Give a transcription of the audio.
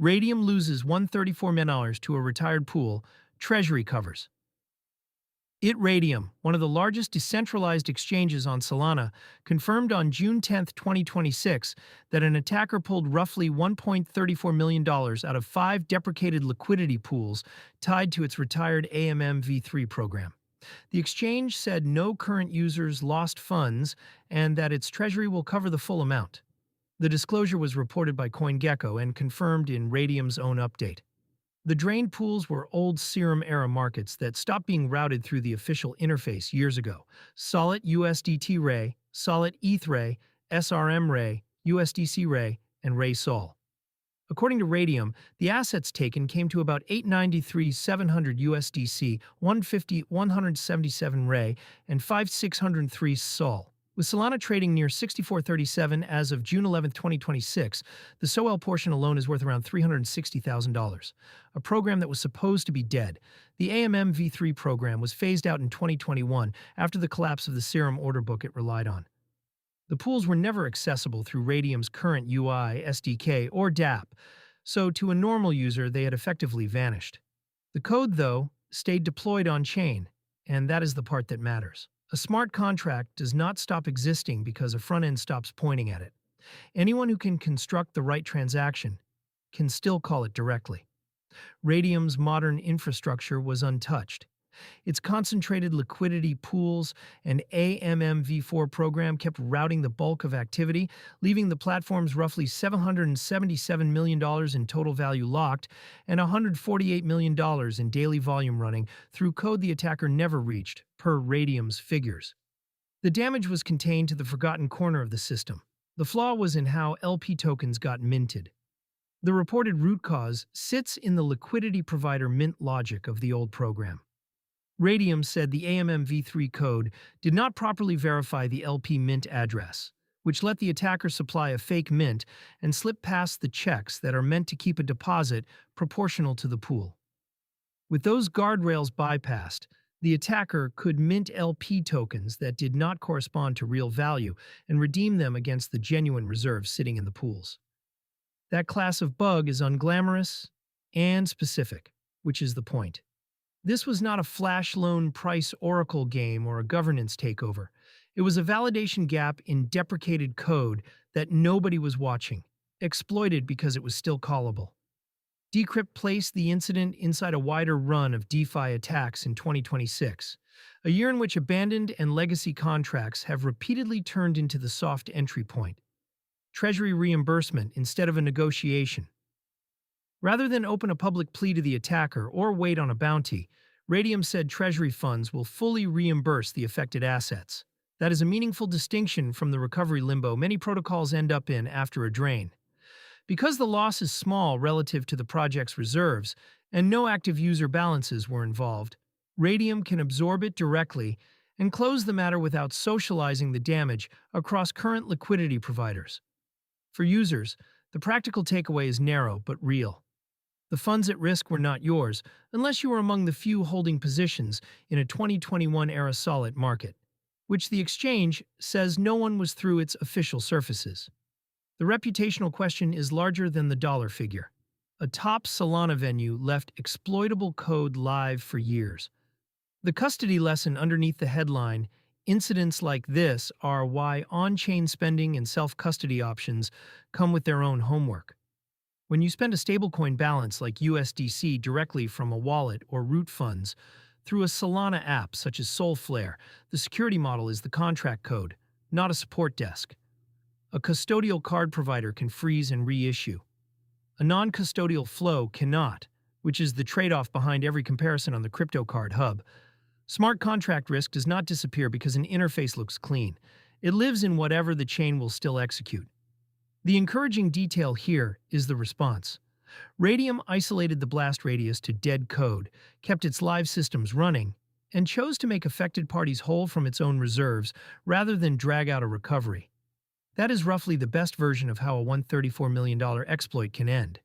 Raydium loses $134 million to a retired pool, Treasury covers. Raydium, one of the largest decentralized exchanges on Solana, confirmed on June 10, 2026, that an attacker pulled roughly $1.34 million out of 5 deprecated liquidity pools tied to its retired AMM V3 program. The exchange said no current users lost funds and that its treasury will cover the full amount. The disclosure was reported by CoinGecko and confirmed in Raydium's own update. The drained pools were old Serum-era markets that stopped being routed through the official interface years ago. Solid USDT Ray, Solid ETH Ray, SRM Ray, USDC Ray, and Ray Sol. According to Raydium, the assets taken came to about 893,700 USDC, 177 Ray, and 5,603 Sol. With Solana trading near 64.37 as of June 11, 2026, the SOL portion alone is worth around $360,000. A program that was supposed to be dead. The AMM V3 program was phased out in 2021 after the collapse of the Serum order book it relied on. The pools were never accessible through Raydium's current UI, SDK, or dApp, so to a normal user they had effectively vanished. The code, though, stayed deployed on-chain, and that is the part that matters. A smart contract does not stop existing because a front end stops pointing at it. Anyone who can construct the right transaction can still call it directly. Raydium's modern infrastructure was untouched. Its concentrated liquidity pools and AMM V4 program kept routing the bulk of activity, leaving the platform's roughly $777 million in total value locked and $148 million in daily volume running through code the attacker never reached, per Raydium's figures. The damage was contained to the forgotten corner of the system. The flaw was in how LP tokens got minted. The reported root cause sits in the liquidity provider mint logic of the old program. Raydium said the AMM V3 code did not properly verify the LP mint address, which let the attacker supply a fake mint and slip past the checks that are meant to keep a deposit proportional to the pool. With those guardrails bypassed, the attacker could mint LP tokens that did not correspond to real value and redeem them against the genuine reserves sitting in the pools. That class of bug is unglamorous and specific, which is the point. This was not a flash loan price oracle game or a governance takeover. It was a validation gap in deprecated code that nobody was watching, exploited because it was still callable. Decrypt placed the incident inside a wider run of DeFi attacks in 2026, a year in which abandoned and legacy contracts have repeatedly turned into the soft entry point. Treasury reimbursement instead of a negotiation. Rather than open a public plea to the attacker or wait on a bounty, Raydium said Treasury funds will fully reimburse the affected assets. That is a meaningful distinction from the recovery limbo many protocols end up in after a drain. Because the loss is small relative to the project's reserves and no active user balances were involved, Raydium can absorb it directly and close the matter without socializing the damage across current liquidity providers. For users, the practical takeaway is narrow but real. The funds at risk were not yours, unless you were among the few holding positions in a 2021-era solid market, which the exchange says no one was through its official surfaces. The reputational question is larger than the dollar figure. A top Solana venue left exploitable code live for years. The custody lesson underneath the headline, "Incidents like this are why on-chain spending and self-custody options come with their own homework." When you spend a stablecoin balance like USDC directly from a wallet or root funds through a Solana app such as Solflare, the security model is the contract code, not a support desk. A custodial card provider can freeze and reissue. A non-custodial flow cannot, which is the trade-off behind every comparison on the CryptoCard hub. Smart contract risk does not disappear because an interface looks clean. It lives in whatever the chain will still execute. The encouraging detail here is the response. Raydium isolated the blast radius to dead code, kept its live systems running, and chose to make affected parties whole from its own reserves rather than drag out a recovery. That is roughly the best version of how a $134 million exploit can end.